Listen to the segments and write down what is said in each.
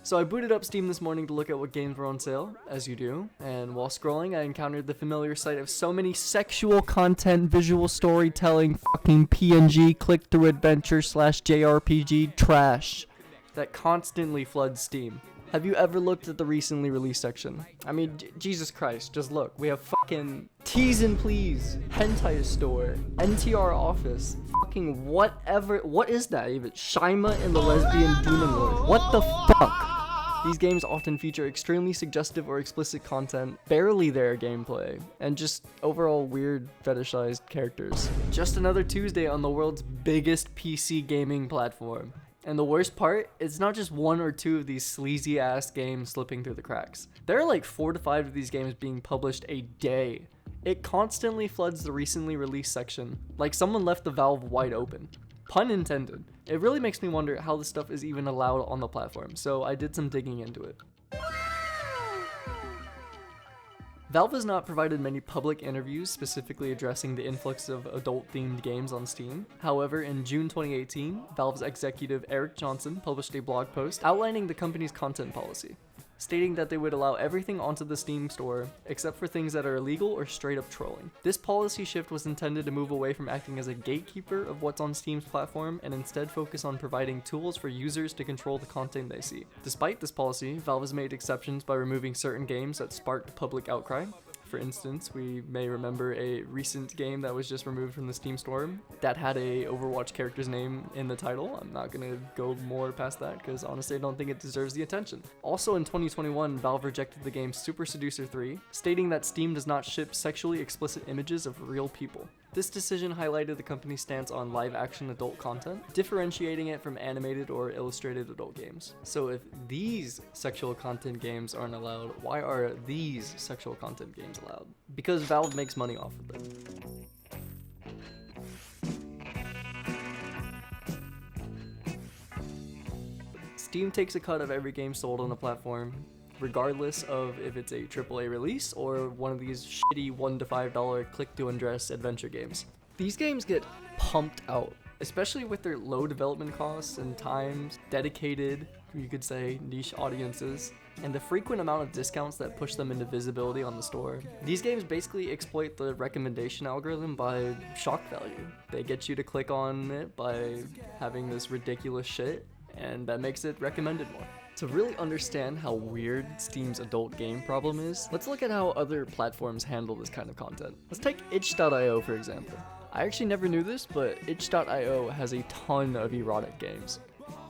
So I booted up Steam this morning to look at what games were on sale, as you do, and while scrolling I encountered the familiar sight of so many sexual content, visual storytelling, fucking PNG, click-through adventure / JRPG trash that constantly floods Steam. Have you ever looked at the recently released section? I mean, Jesus Christ, just look. We have fucking Tease and Please, Hentai Store, NTR Office, fucking whatever. What is that even? Shima and the Lesbian Demon Lord. What the fuck? These games often feature extremely suggestive or explicit content, barely there gameplay, and just overall weird fetishized characters. Just another Tuesday on the world's biggest PC gaming platform. And the worst part, it's not just one or two of these sleazy ass games slipping through the cracks. There are like 4 to 5 of these games being published a day. It constantly floods the recently released section, like someone left the valve wide open. Pun intended. It really makes me wonder how this stuff is even allowed on the platform, so I did some digging into it. Valve has not provided many public interviews specifically addressing the influx of adult-themed games on Steam. However, in June 2018, Valve's executive Eric Johnson published a blog post outlining the company's content policy, stating that they would allow everything onto the Steam store except for things that are illegal or straight up trolling. This policy shift was intended to move away from acting as a gatekeeper of what's on Steam's platform and instead focus on providing tools for users to control the content they see. Despite this policy, Valve has made exceptions by removing certain games that sparked public outcry. For instance, we may remember a recent game that was just removed from the Steam store that had a Overwatch character's name in the title. I'm not gonna go more past that because honestly I don't think it deserves the attention. Also in 2021, Valve rejected the game Super Seducer 3, stating that Steam does not ship sexually explicit images of real people. This decision highlighted the company's stance on live-action adult content, differentiating it from animated or illustrated adult games. So if these sexual content games aren't allowed, why are these sexual content games allowed? Because Valve makes money off of them. Steam takes a cut of every game sold on the platform, regardless of if it's a AAA release or one of these shitty $1 to $5 click-to-undress adventure games. These games get pumped out, especially with their low development costs and times, dedicated, you could say, niche audiences, and the frequent amount of discounts that push them into visibility on the store. These games basically exploit the recommendation algorithm by shock value. They get you to click on it by having this ridiculous shit, and that makes it recommended more. To really understand how weird Steam's adult game problem is, let's look at how other platforms handle this kind of content. Let's take itch.io for example. I actually never knew this, but itch.io has a ton of erotic games.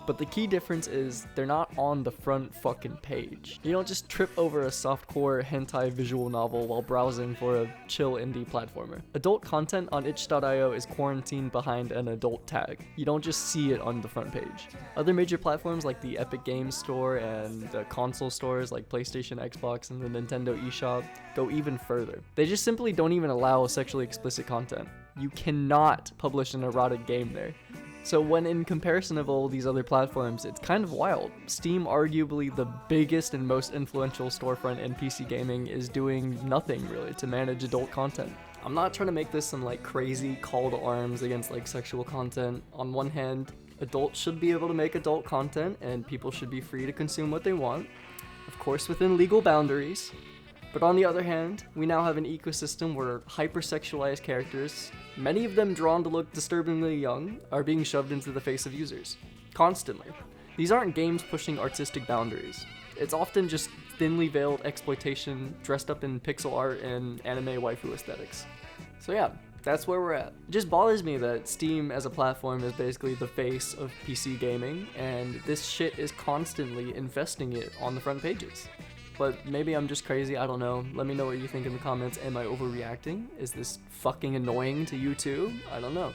But the key difference is they're not on the front fucking page. You don't just trip over a softcore hentai visual novel while browsing for a chill indie platformer. Adult content on itch.io is quarantined behind an adult tag. You don't just see it on the front page. Other major platforms like the Epic Games Store and the console stores like PlayStation, Xbox, and the Nintendo eShop go even further. They just simply don't even allow sexually explicit content. You cannot publish an erotic game there. So when in comparison of all these other platforms, it's kind of wild. Steam, arguably the biggest and most influential storefront in PC gaming, is doing nothing really to manage adult content. I'm not trying to make this some like crazy call to arms against like sexual content. On one hand, adults should be able to make adult content and people should be free to consume what they want, of course within legal boundaries. But on the other hand, we now have an ecosystem where hypersexualized characters, many of them drawn to look disturbingly young, are being shoved into the face of users. Constantly. These aren't games pushing artistic boundaries. It's often just thinly veiled exploitation dressed up in pixel art and anime waifu aesthetics. So yeah, that's where we're at. It just bothers me that Steam as a platform is basically the face of PC gaming, and this shit is constantly infesting it on the front pages. But maybe I'm just crazy, I don't know. Let me know what you think in the comments. Am I overreacting? Is this fucking annoying to you too? I don't know.